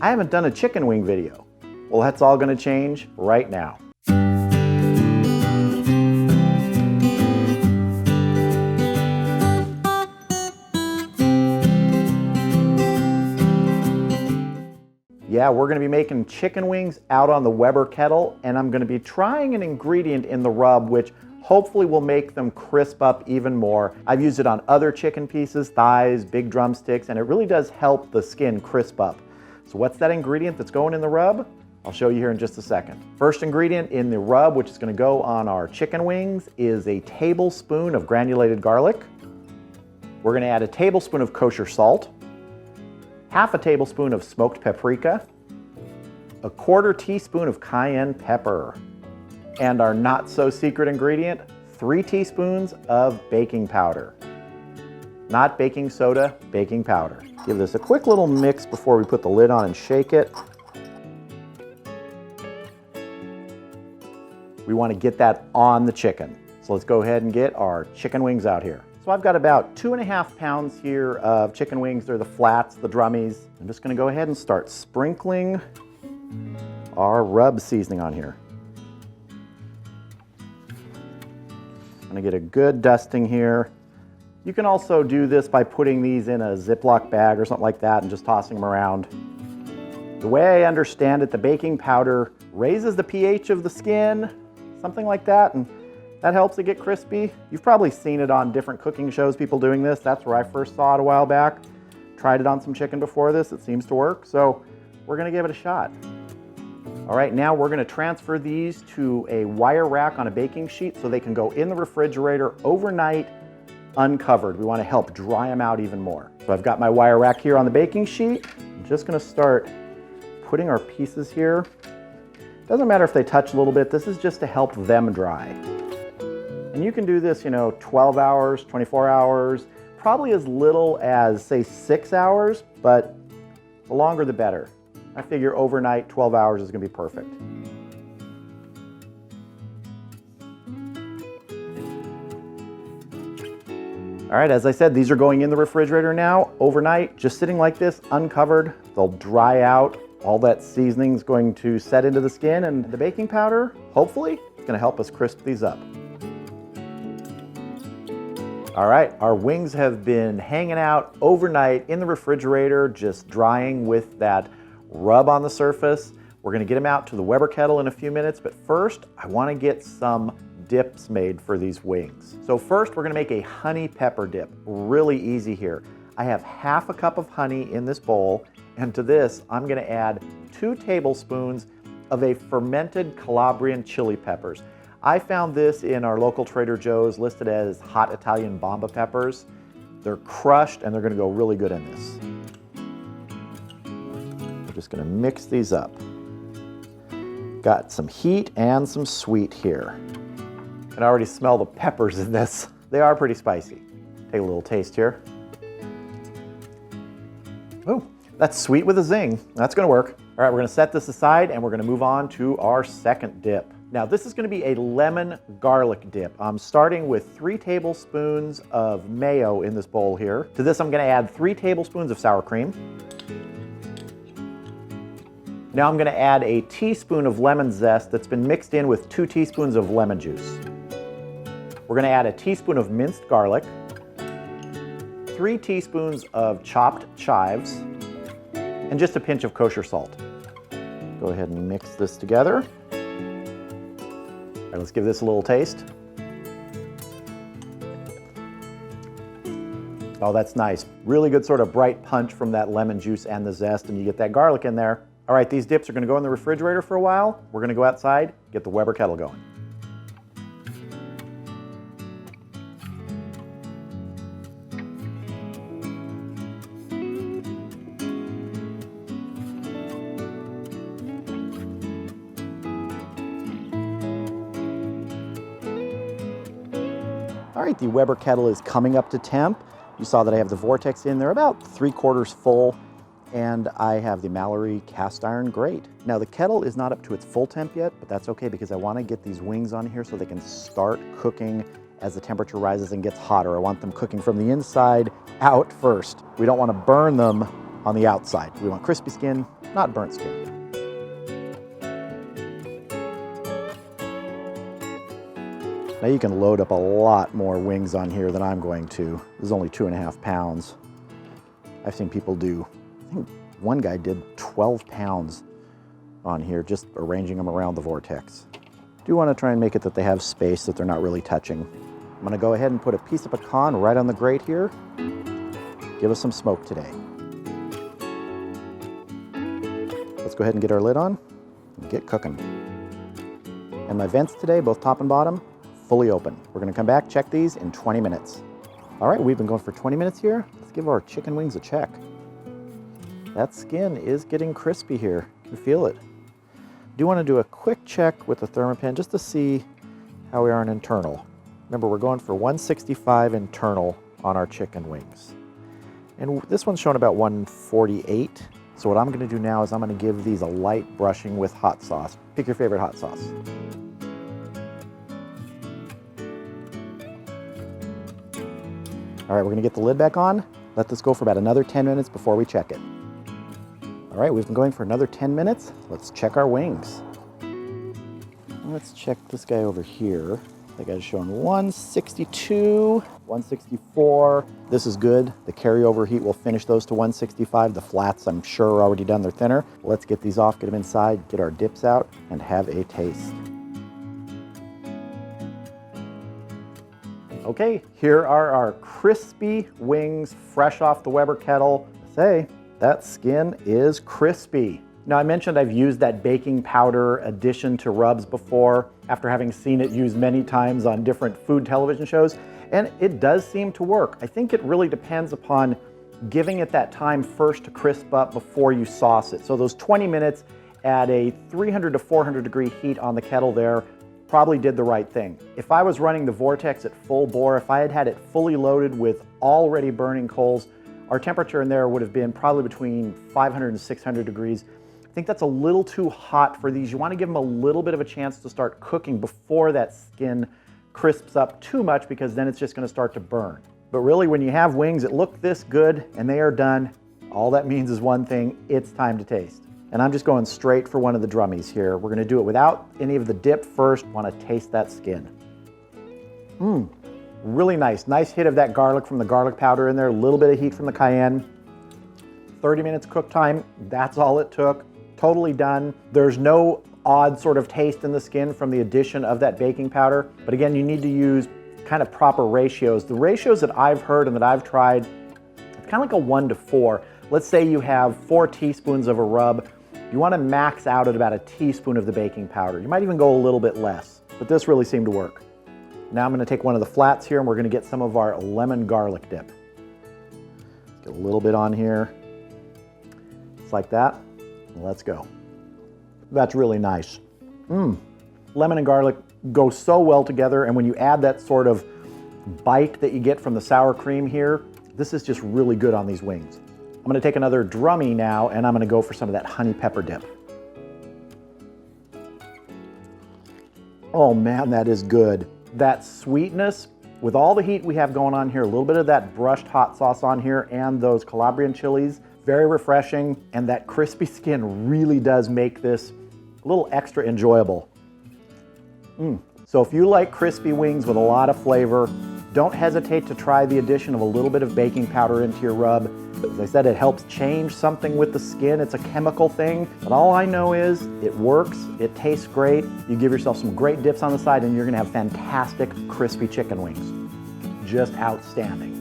I haven't done a chicken wing video. Well, that's all gonna change right now. Yeah, we're gonna be making chicken wings out on the Weber Kettle, and I'm gonna be trying an ingredient in the rub which hopefully will make them crisp up even more. I've used it on other chicken pieces, thighs, big drumsticks, and it really does help the skin crisp up. So what's that ingredient that's going in the rub? I'll show you here in just a second. First ingredient in the rub, which is gonna go on our chicken wings, is a tablespoon of granulated garlic. We're gonna add a tablespoon of kosher salt, half a tablespoon of smoked paprika, a quarter teaspoon of cayenne pepper, and our not so secret ingredient, 3 teaspoons of baking powder. Not baking soda, baking powder. Give this a quick little mix before we put the lid on and shake it. We want to get that on the chicken. So let's go ahead and get our chicken wings out here. So I've got about 2.5 pounds here of chicken wings. They're the flats, the drummies. I'm just gonna go ahead and start sprinkling our rub seasoning on here. I'm gonna get a good dusting here. You can also do this by putting these in a Ziploc bag or something like that and just tossing them around. The way I understand it, the baking powder raises the pH of the skin, something like that, and that helps it get crispy. You've probably seen it on different cooking shows, people doing this. That's where I first saw it a while back. Tried it on some chicken before this. It seems to work, so we're gonna give it a shot. All right, now we're gonna transfer these to a wire rack on a baking sheet so they can go in the refrigerator overnight uncovered. We wanna help dry them out even more. So I've got my wire rack here on the baking sheet. I'm just gonna start putting our pieces here. Doesn't matter if they touch a little bit. This is just to help them dry. And you can do this, 12 hours, 24 hours, probably as little as, say, 6 hours, but the longer the better. I figure overnight, 12 hours is gonna be perfect. All right, as I said, these are going in the refrigerator now, overnight, just sitting like this, uncovered. They'll dry out. All that seasoning's going to set into the skin, and the baking powder, hopefully, is gonna help us crisp these up. All right, our wings have been hanging out overnight in the refrigerator, just drying with that rub on the surface. We're gonna get them out to the Weber Kettle in a few minutes, but first, I wanna get some dips made for these wings. So first, we're gonna make a honey pepper dip. Really easy here. I have half a cup of honey in this bowl, and to this, I'm gonna add 2 tablespoons of a fermented Calabrian chili peppers. I found this in our local Trader Joe's, listed as hot Italian bomba peppers. They're crushed and they're gonna go really good in this. We're just gonna mix these up. Got some heat and some sweet here. I can already smell the peppers in this. They are pretty spicy. Take a little taste here. Oh, that's sweet with a zing. That's gonna work. All right, we're gonna set this aside and we're gonna move on to our second dip. Now this is gonna be a lemon garlic dip. I'm starting with 3 tablespoons of mayo in this bowl here. To this I'm gonna add 3 tablespoons of sour cream. Now I'm gonna add a teaspoon of lemon zest that's been mixed in with 2 teaspoons of lemon juice. We're gonna add a teaspoon of minced garlic, 3 teaspoons of chopped chives, and just a pinch of kosher salt. Go ahead and mix this together. All right, let's give this a little taste. Oh, that's nice. Really good sort of bright punch from that lemon juice and the zest, and you get that garlic in there. All right, these dips are gonna go in the refrigerator for a while. We're gonna go outside, get the Weber Kettle going. All right, the Weber Kettle is coming up to temp. You saw that I have the vortex in there about 3/4 full, and I have the Mallory cast iron grate. Now the kettle is not up to its full temp yet, but that's okay because I want to get these wings on here so they can start cooking as the temperature rises and gets hotter. I want them cooking from the inside out first. We don't want to burn them on the outside. We want crispy skin, not burnt skin. Now you can load up a lot more wings on here than I'm going to. This is only 2.5 pounds. I've seen people do, I think one guy did 12 pounds on here, just arranging them around the vortex. Do want to try and make it that they have space, that they're not really touching. I'm gonna go ahead and put a piece of pecan right on the grate here. Give us some smoke today. Let's go ahead and get our lid on and get cooking. And my vents today, both top and bottom, fully open. We're gonna come back, check these in 20 minutes. All right, we've been going for 20 minutes here. Let's give our chicken wings a check. That skin is getting crispy here. You can feel it. Do want to do a quick check with the Thermapen just to see how we are in internal. Remember, we're going for 165 internal on our chicken wings. And this one's showing about 148. So what I'm going to do now is I'm going to give these a light brushing with hot sauce. Pick your favorite hot sauce. All right, we're gonna get the lid back on. Let this go for about another 10 minutes before we check it. All right, we've been going for another 10 minutes. Let's check our wings. Let's check this guy over here. That guy's showing 162, 164. This is good. The carryover heat will finish those to 165. The flats, I'm sure, are already done. They're thinner. Let's get these off, get them inside, get our dips out, and have a taste. Okay, here are our crispy wings, fresh off the Weber Kettle. Say, that skin is crispy. Now, I mentioned I've used that baking powder addition to rubs before, after having seen it used many times on different food television shows, and it does seem to work. I think it really depends upon giving it that time first to crisp up before you sauce it. So those 20 minutes at a 300 to 400 degree heat on the kettle there probably did the right thing. If I was running the Vortex at full bore, if I had had it fully loaded with already burning coals, our temperature in there would have been probably between 500 and 600 degrees. I think that's a little too hot for these. You want to give them a little bit of a chance to start cooking before that skin crisps up too much, because then it's just going to start to burn. But really, when you have wings that look this good and they are done, all that means is one thing: it's time to taste. And I'm just going straight for one of the drummies here. We're gonna do it without any of the dip first. Want to taste that skin. Really nice. Nice hit of that garlic from the garlic powder in there. A little bit of heat from the cayenne. 30 minutes cook time. That's all it took. Totally done. There's no odd sort of taste in the skin from the addition of that baking powder. But again, you need to use kind of proper ratios. The ratios that I've heard and that I've tried, it's kind of like a 1 to 4. Let's say you have 4 teaspoons of a rub. You want to max out at about a teaspoon of the baking powder. You might even go a little bit less, but this really seemed to work. Now I'm going to take one of the flats here and we're going to get some of our lemon garlic dip. Get a little bit on here, just like that. Let's go. That's really nice. Lemon and garlic go so well together, and when you add that sort of bite that you get from the sour cream here, this is just really good on these wings. I'm gonna take another drummy now, and I'm gonna go for some of that honey pepper dip. Oh man, that is good. That sweetness, with all the heat we have going on here, a little bit of that brushed hot sauce on here and those Calabrian chilies, very refreshing, and that crispy skin really does make this a little extra enjoyable. So if you like crispy wings with a lot of flavor, don't hesitate to try the addition of a little bit of baking powder into your rub. As I said, it helps change something with the skin. It's a chemical thing, but all I know is it works, it tastes great. You give yourself some great dips on the side and you're gonna have fantastic crispy chicken wings. Just outstanding.